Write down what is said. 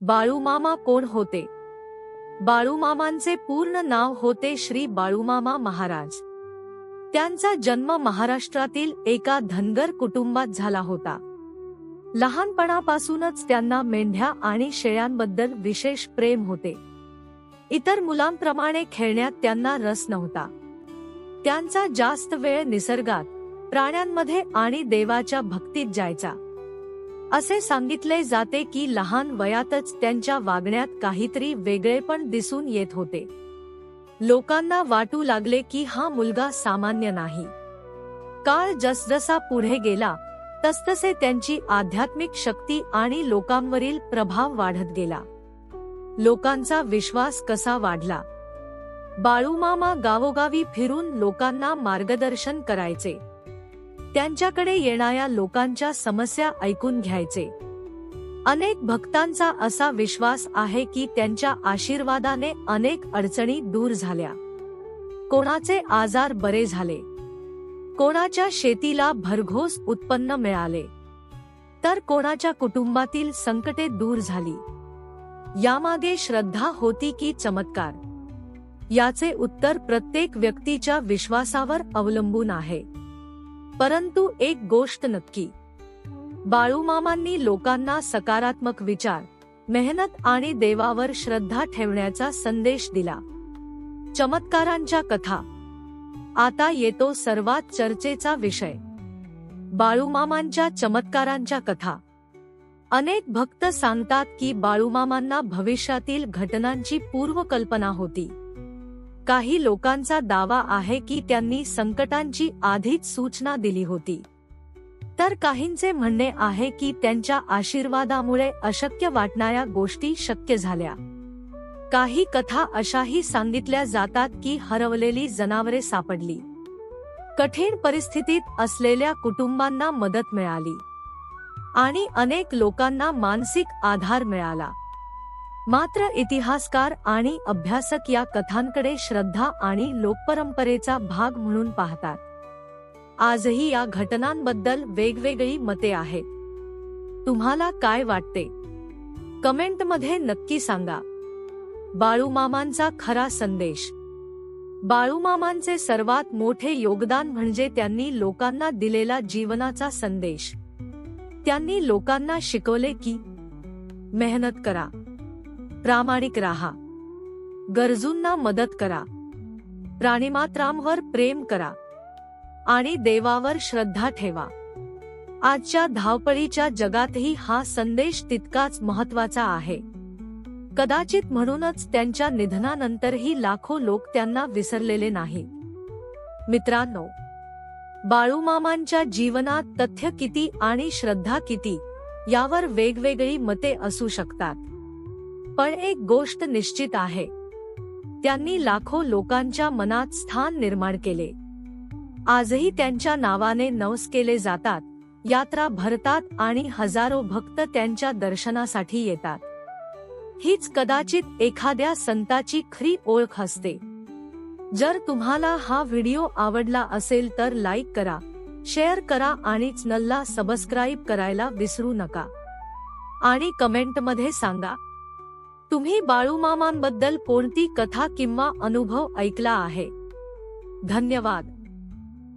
बाळूमामा कोण होते? बाळूमामांचे पूर्ण नाव होते श्री बाळूमामा महाराज. त्यांचा जन्म महाराष्ट्रातील एका धनगर कुटुंबात झाला होता. लहानपणापासूनच त्यांना मेंढ्या आणि शेळ्यांबद्दल विशेष प्रेम होते. इतर मुलांप्रमाणे खेळण्यात त्यांना रस नव्हता. त्यांचा जास्त वेळ निसर्गात, प्राण्यांमध्ये आणि देवाच्या भक्तीत जायचा. असे सांगितले जाते की लहान वयातच त्यांच्या वागण्यात काहीतरी वेगळेपण दिसून येत होते. लोकांना वाटू लागले की हा मुलगा सामान्य नाही. काळ जसजसा पुढे गेला तसतसे त्यांची आध्यात्मिक शक्ती आणि लोकांवरील प्रभाव वाढत गेला. लोकांचा विश्वास कसा वाढला? बाळूमामा गावोगावी फिरून लोकांना मार्गदर्शन करायचे. त्यांच्याकडे येणाऱ्या लोकांच्या समस्या ऐकून घ्यायचे. अनेक भक्तांचा असा विश्वास आहे की त्यांच्या आशीर्वादाने अनेक अडचणी दूर झाल्या. कोणाचे आजार बरे झाले, कोणाच्या शेतीला भरघोस उत्पन्न मिळाले, तर कोणाच्या कुटुंबातील संकटे दूर झाली. यामागे श्रद्धा होती की चमत्कार? याचे उत्तर प्रत्येक व्यक्तीच्या विश्वासावर अवलंबून आहे. परंतु एक गोष्ट नक्की, बाळूमामांनी लोकांना सकारात्मक विचार, मेहनत आणि देवावर श्रद्धा ठेवण्याचा संदेश दिला. चमत्कारांच्या कथा. आता येतो सर्वात चर्चेचा विषय, बाळूमामांच्या चमत्कारांच्या कथा. अनेक भक्त सांगतात की बाळूमामांना भविष्यातील घटनांची पूर्वकल्पना होती. काही लोकांचा दावा आहे की त्यांनी संकटांची आधीच सूचना दिली होती, तर काहींचे म्हणणे आहे की त्यांच्या आशीर्वादामुळे अशक्य वाटणाऱ्या गोष्टी शक्य झाल्या. काही कथा अशाही सांगितल्या जातात की हरवलेली जनावरे सापडली, कठीण परिस्थितीत असलेल्या कुटुंबांना मदत मिळाली आणि अनेक लोकांना मानसिक आधार मिळाला. मात्र इतिहासकार आणि अभ्यासक या कथांकडे श्रद्धा आणि लोकपरंपरेचा भाग म्हणून पाहतात. आजही या घटनांबद्दल वेगवेगळी मते आहेत. तुम्हाला काय वाटते? कमेंटमध्ये नक्की सांगा. बाळूमामांचा खरा संदेश. बाळूमामांचे सर्वात मोठे योगदान म्हणजे त्यांनी लोकांना दिलेला जीवनाचा संदेश. त्यांनी लोकांना शिकवले की मेहनत करा, प्रामाणिक राहा, गरजूंना मदत करा, प्राणिमात्रांवर प्रेम करा आणि देवावर श्रद्धा ठेवा. आजच्या धावपळीच्या जगातही हा संदेश तितकाच महत्त्वाचा आहे. कदाचित म्हणूनच त्यांच्या निधनानंतरही लाखो लोक त्यांना विसरलेले नाहीत. मित्रांनो, बाळूमामांच्या जीवनात तथ्य किती आणि श्रद्धा किती यावर वेगवेगळी मते असू शकतात. पण एक गोष्ट निश्चित आहे, त्यांनी लाखो लोकांच्या मनात स्थान निर्माण केले. आजही त्यांच्या नावाने नवस केले जातात, यात्रा भरतात आणि हजारो भक्त त्यांच्या दर्शनासाठी येतात. हीच कदाचित एखाद्या संताची खरी ओळख असते. जर तुम्हाला हा व्हिडिओ आवडला असेल तर लाईक करा, शेअर करा आणि चॅनलला सबस्क्राईब करायला विसरू नका. आणि कमेंटमध्ये सांगा, तुम्ही बाळूमामांबद्दल कोणती कथा किंवा अनुभव ऐकला आहे. धन्यवाद.